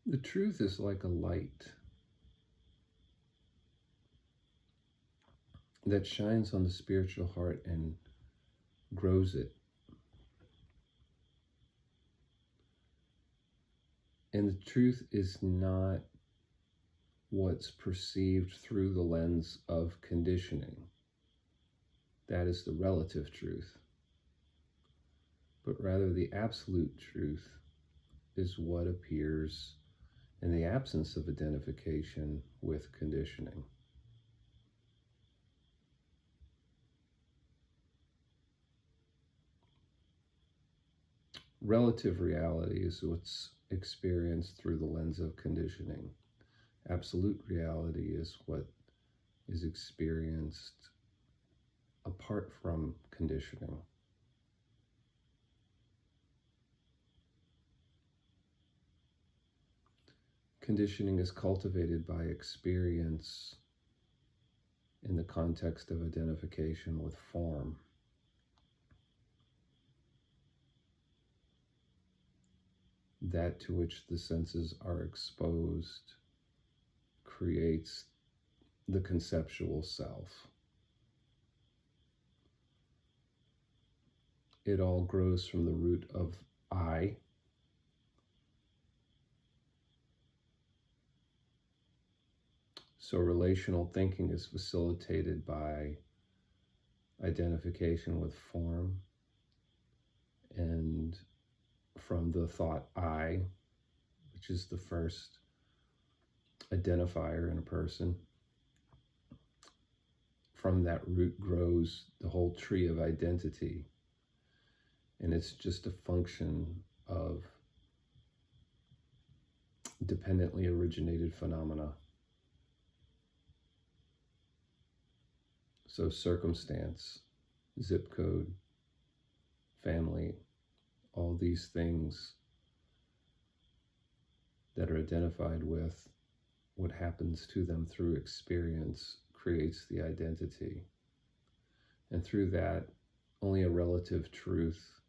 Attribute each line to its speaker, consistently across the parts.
Speaker 1: The truth is like a light that shines on the spiritual heart and grows it. And the truth is not what's perceived through the lens of conditioning. That is the relative truth. But rather, the absolute truth is what appears in the absence of identification with conditioning. Relative reality is what's experienced through the lens of conditioning. Absolute reality is what is experienced apart from conditioning. Conditioning is cultivated by experience in the context of identification with form. That to which the senses are exposed creates the conceptual self. It all grows from the root of I. So relational thinking is facilitated by identification with form, and from the thought I, which is the first identifier in a person. From that root grows the whole tree of identity, and it's just a function of dependently originated phenomena. So circumstance, zip code, family, all these things that are identified with what happens to them through experience creates the identity. And through that, only a relative truth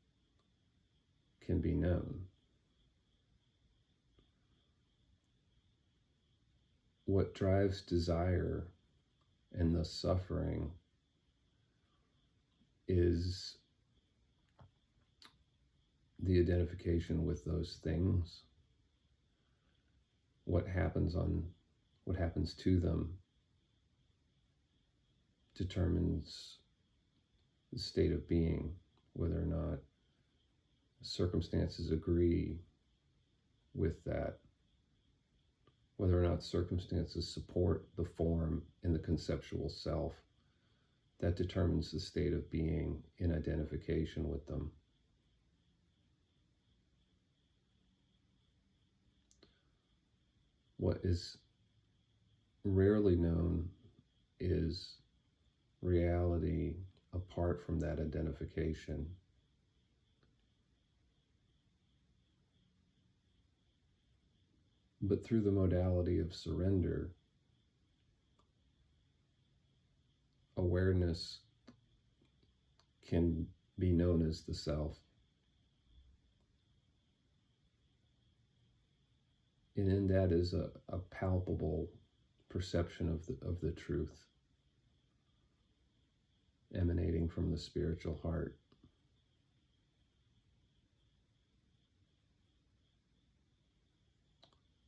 Speaker 1: can be known. What drives desire and thus suffering is the identification with those things. What happens to them determines the state of being, whether or not circumstances agree with that, whether or not circumstances support the form in the conceptual self. That determines the state of being in identification with them. What is rarely known is reality apart from that identification. But through the modality of surrender, awareness can be known as the self. And in that is a palpable perception of the truth emanating from the spiritual heart.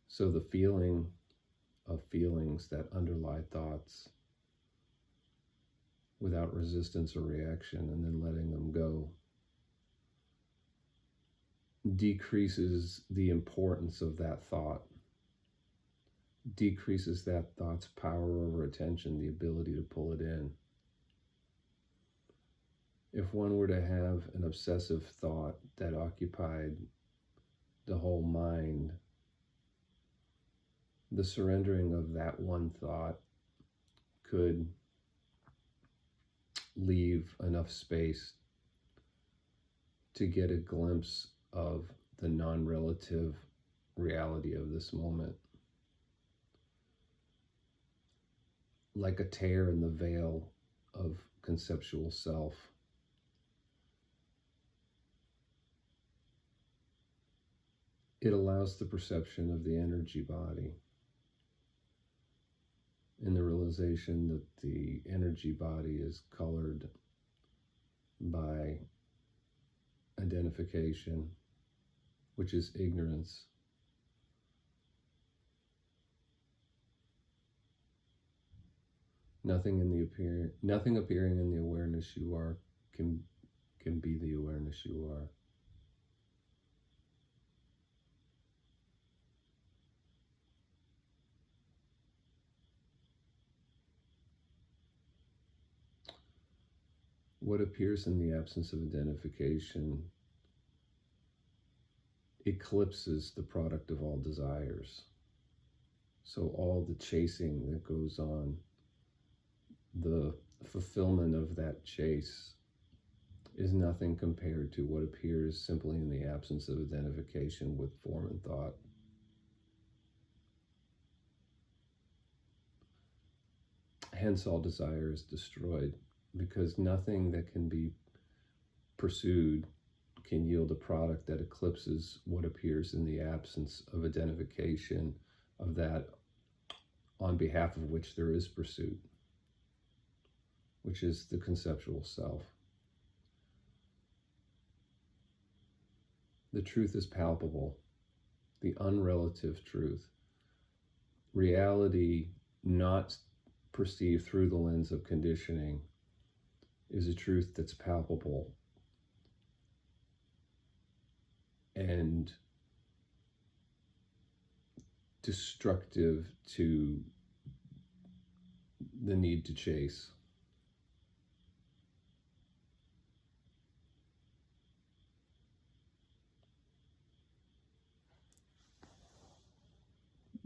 Speaker 1: So the feeling of feelings that underlie thoughts without resistance or reaction, and then letting them go, decreases the importance of that thought, decreases that thought's power over attention, the ability to pull it in. If one were to have an obsessive thought that occupied the whole mind, the surrendering of that one thought could leave enough space to get a glimpse of the non-relative reality of this moment. Like a tear in the veil of conceptual self. It allows the perception of the energy body and the realization that the energy body is colored by identification, which is ignorance. Nothing appearing in the awareness you are can be the awareness you are. What appears in the absence of identification eclipses the product of all desires. So all the chasing that goes on, the fulfillment of that chase, is nothing compared to what appears simply in the absence of identification with form and thought. Hence, all desire is destroyed, because nothing that can be pursued can yield a product that eclipses what appears in the absence of identification of that on behalf of which there is pursuit, which is the conceptual self. The truth is palpable, the unrelative truth. Reality not perceived through the lens of conditioning is a truth that's palpable and destructive to the need to chase.